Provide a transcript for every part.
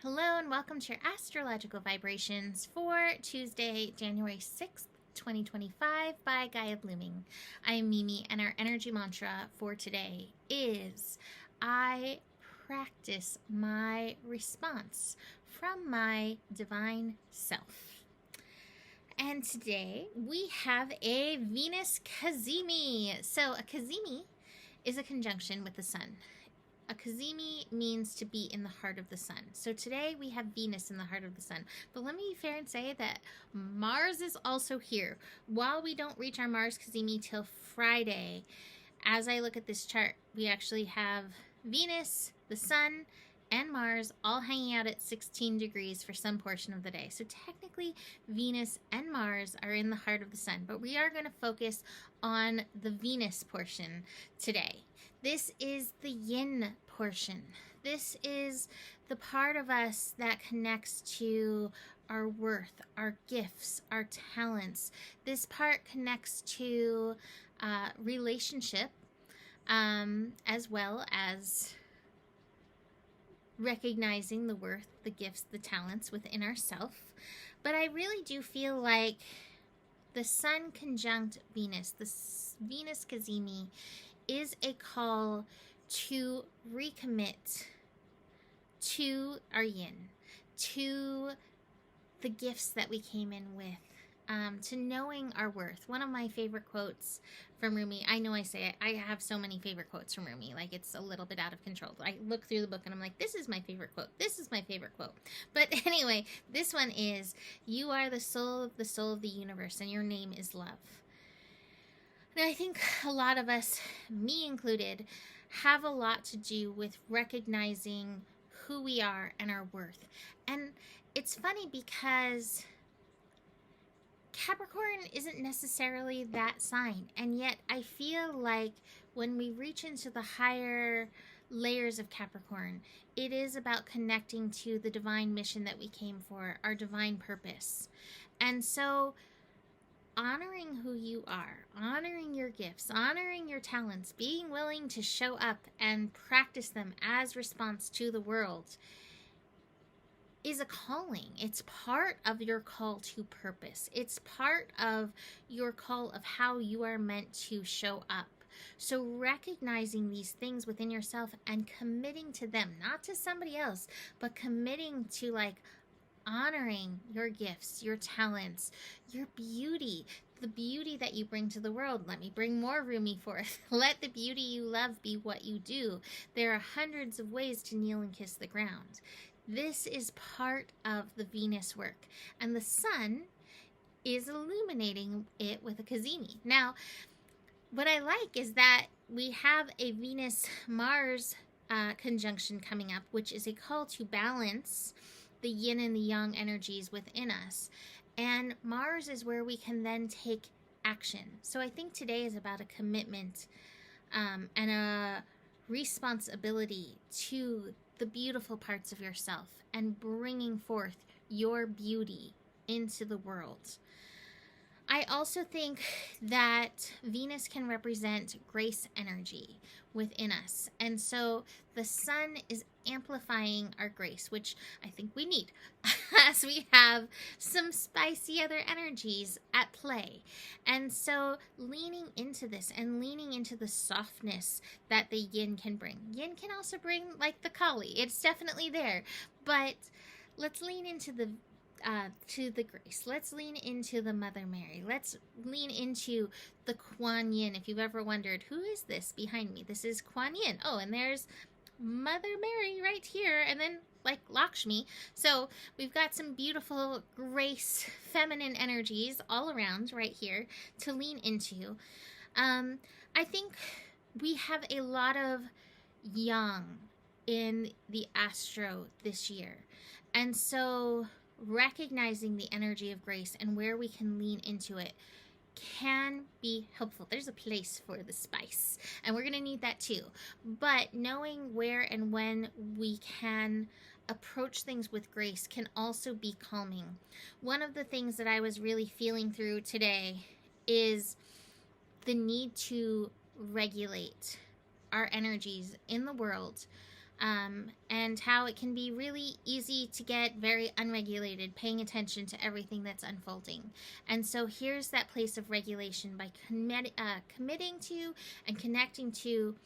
Hello and welcome to your astrological vibrations for Tuesday, January 6th, 2025 by Gaia Blooming. I am Mimi and our energy mantra for today is I practice my response from my divine self. And today we have a Venus CAZIMI. So a CAZIMI is a conjunction with the sun. A CAZIMI means to be in the heart of the sun. So today we have Venus in the heart of the sun. But let me be fair and say that Mars is also here. While we don't reach our Mars CAZIMI till Friday, as I look at this chart, we actually have Venus, the sun, and Mars all hanging out at 16 degrees for some portion of the day. So technically, Venus and Mars are in the heart of the sun. But we are going to focus on the Venus portion today. This is the yin portion. This is the part of us that connects to our worth, our gifts, our talents. This part connects to relationship, as well as recognizing the worth, the gifts, the talents within ourselves. But I really do feel like the Sun conjunct Venus, the Venus CAZIMI, is a call to recommit to our yin, to the gifts that we came in with, to knowing our worth. One of my favorite quotes from Rumi, I know I say it, I have so many favorite quotes from Rumi, like it's a little bit out of control. I look through the book and I'm like, this is my favorite quote, this is my favorite quote. But anyway, this one is, you are the soul of the universe, and your name is love. And I think a lot of us, me included, have a lot to do with recognizing who we are and our worth. And it's funny because Capricorn isn't necessarily that sign. And yet I feel like when we reach into the higher layers of Capricorn, it is about connecting to the divine mission that we came for, our divine purpose. And so honoring who you are, honoring your gifts, honoring your talents, being willing to show up and practice them as response to the world is a calling. It's part of your call to purpose. It's part of your call of how you are meant to show up. So recognizing these things within yourself and committing to them, not to somebody else, but committing to honoring your gifts, your talents, your beauty, the beauty that you bring to the world. Let me bring more Rumi forth. Let the beauty you love be what you do. There are hundreds of ways to kneel and kiss the ground. This is part of the Venus work, and the sun is illuminating it with a CAZIMI. Now, what I like is that we have a Venus-Mars conjunction coming up, which is a call to balance the yin and the yang energies within us. And Mars is where we can then take action. So I think today is about a commitment and a responsibility to the beautiful parts of yourself and bringing forth your beauty into the world. I also think that Venus can represent grace energy within us. And so the sun is amplifying our grace, which I think we need as we have some spicy other energies at play. And so leaning into this and leaning into the softness that the yin can bring. Yin can also bring the Kali. It's definitely there. But let's lean into the grace. Let's lean into the Mother Mary. Let's lean into the Kuan Yin. If you've ever wondered, who is this behind me? This is Kuan Yin. Oh, and there's Mother Mary right here, and then Lakshmi. So we've got some beautiful grace, feminine energies all around right here to lean into. I think we have a lot of yang in the Astro this year. And so recognizing the energy of grace and where we can lean into it can be helpful. There's a place for the spice, and we're going to need that too. But knowing where and when we can approach things with grace can also be calming. One of the things that I was really feeling through today is the need to regulate our energies in the world and how it can be really easy to get very unregulated, paying attention to everything that's unfolding. And so here's that place of regulation by committing to and connecting to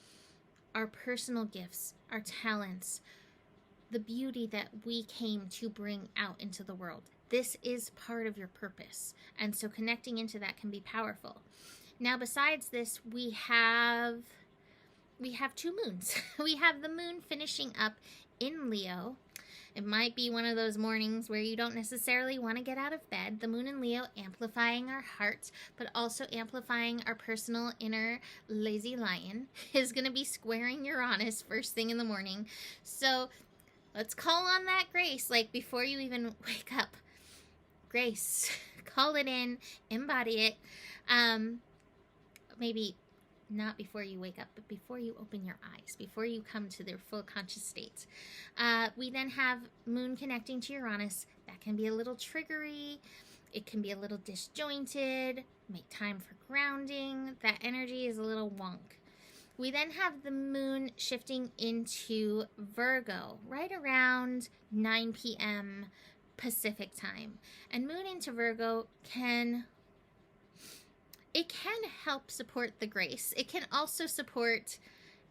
our personal gifts, our talents, the beauty that we came to bring out into the world. This is part of your purpose. And so connecting into that can be powerful. Now, besides this, we have 2 moons. We have the moon finishing up in Leo. It might be one of those mornings where you don't necessarily want to get out of bed. The moon in Leo amplifying our heart, but also amplifying our personal inner lazy lion, is going to be squaring Uranus first thing in the morning. So let's call on that grace, like before you even wake up. Grace. Call it in, embody it. Maybe not before you wake up, but before you open your eyes, before you come to their full conscious state. We then have moon connecting to Uranus. That can be a little triggery. It can be a little disjointed. Make time for grounding. That energy is a little wonk. We then have the moon shifting into Virgo right around 9 p.m. Pacific time. And moon into Virgo can help support the grace. It can also support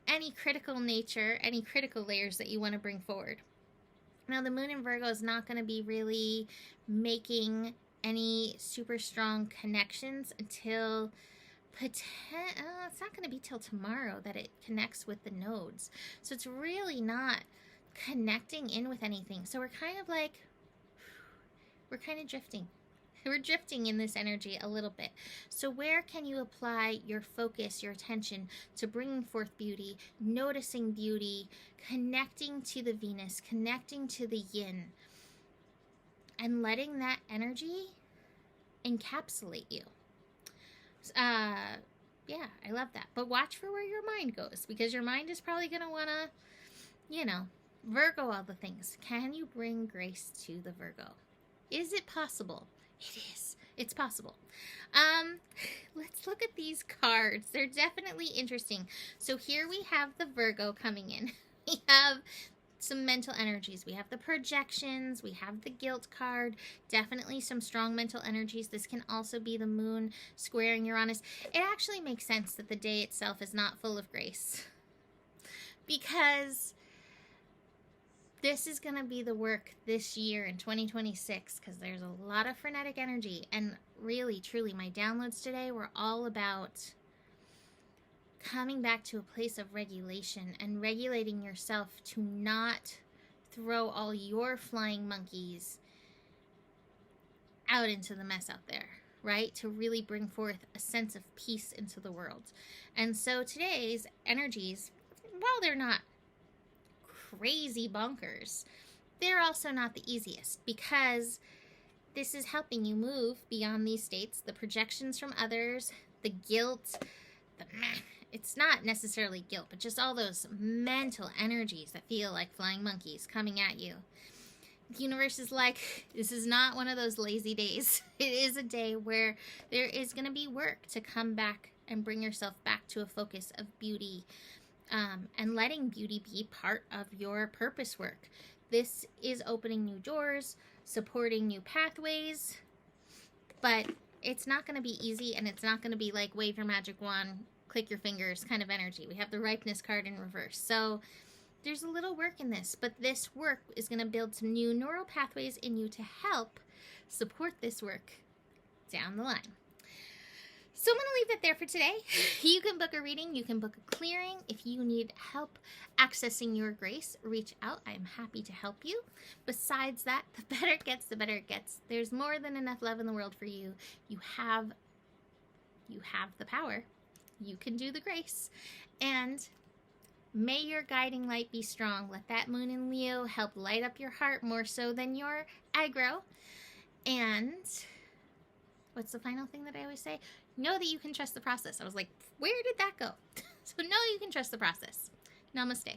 any critical nature, any critical layers that you want to bring forward. Now, the moon in Virgo is not going to be really making any super strong connections until it's not going to be till tomorrow that it connects with the nodes. So it's really not connecting in with anything. So we're kind of drifting. We're drifting in this energy a little bit. So where can you apply your focus, your attention to bringing forth beauty, noticing beauty, connecting to the Venus, connecting to the yin, and letting that energy encapsulate you? Yeah, I love that. But watch for where your mind goes, because your mind is probably going to want to, Virgo all the things. Can you bring grace to the Virgo? Is it possible? It is. It's possible. Let's look at these cards. They're definitely interesting. So here we have the Virgo coming in. We have some mental energies. We have the projections. We have the guilt card. Definitely some strong mental energies. This can also be the moon squaring Uranus. It actually makes sense that the day itself is not full of grace, because this is going to be the work this year in 2026, because there's a lot of frenetic energy. And really, truly, my downloads today were all about coming back to a place of regulation and regulating yourself to not throw all your flying monkeys out into the mess out there, right? To really bring forth a sense of peace into the world. And so today's energies, while they're not crazy bonkers, they're also not the easiest, because this is helping you move beyond these states, the projections from others, the guilt, it's not necessarily guilt, but just all those mental energies that feel like flying monkeys coming at you. The universe is like, this is not one of those lazy days. It is a day where there is going to be work to come back and bring yourself back to a focus of beauty, and letting beauty be part of your purpose work. This is opening new doors, supporting new pathways, but it's not going to be easy, and it's not going to be like wave your magic wand, click your fingers kind of energy. We have the ripeness card in reverse. So there's a little work in this, but this work is going to build some new neural pathways in you to help support this work down the line. So I'm going to leave that there for today. You can book a reading. You can book a clearing. If you need help accessing your grace, reach out. I am happy to help you. Besides that, the better it gets, the better it gets. There's more than enough love in the world for you. You have the power. You can do the grace. And may your guiding light be strong. Let that moon in Leo help light up your heart more so than your aggro. And what's the final thing that I always say? Know that you can trust the process. I was like, where did that go? So know you can trust the process. Namaste.